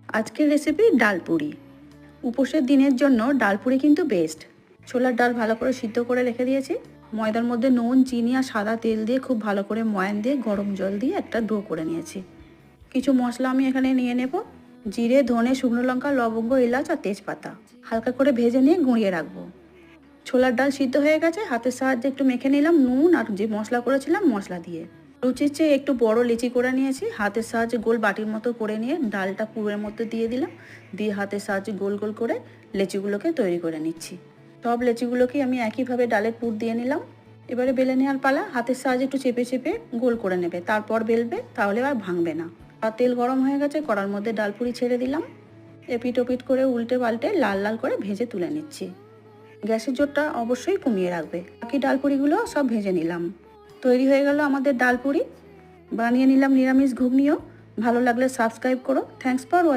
আজকের রেসিপি ডাল পুরি। উপোসের দিনের জন্য ডাল পুরি কিন্তু বেস্ট। ছোলার ডাল ভালো করে সিদ্ধ করে রেখে দিয়েছি। ময়দার মধ্যে নুন, চিনি আর সাদা তেল দিয়ে খুব ভালো করে ময়ান দিয়ে গরম জল দিয়ে একটা ডো করে নিয়েছি। কিছু মশলা আমি এখানে নিয়ে নেব। জিরে, ধনে, শুকনো লঙ্কা, লবঙ্গ, এলাচ আর তেজপাতা হালকা করে ভেজে নিয়ে গুঁড়িয়ে রাখবো। ছোলার ডাল সিদ্ধ হয়ে গেছে, হাতের সাহায্যে একটু মেখে নিলাম নুন আর যে মশলা করেছিলাম মশলা দিয়ে। লুচির চেয়ে একটু বড় লেচি করে নিয়েছি, হাতের সাহায্যে গোল বাটির মতো করে নিয়ে ডালটা পুরের মধ্যে দিয়ে দিলাম, দিয়ে হাতের সাহায্যে গোল গোল করে লেচিগুলোকে তৈরি করে নিচ্ছি। সব লেচিগুলোকে আমি একইভাবে ডালের পুর দিয়ে নিলাম। এবারে বেলে নেওয়ার পালা। হাতের সাহায্যে একটু চেপে চেপে গোল করে নেবে, তারপর বেলবে, তাহলে আর ভাঙবে না। আর তেল গরম হয়ে গেছে, কড়ার মধ্যে ডাল পুরি ছেড়ে দিলাম। এপিট ওপিট করে উল্টে পাল্টে লাল লাল করে ভেজে তুলে নিচ্ছি। গ্যাসের জোরটা অবশ্যই কমিয়ে রাখবে। বাকি ডালপুরিগুলো সব ভেজে নিলাম। তৈরি হয়ে গেল আমাদের ডালপুরি। বানিয়ে নিলাম নিরামিষ ঘুগনিও। ভালো লাগলে সাবস্ক্রাইব করো। Thanks for watching.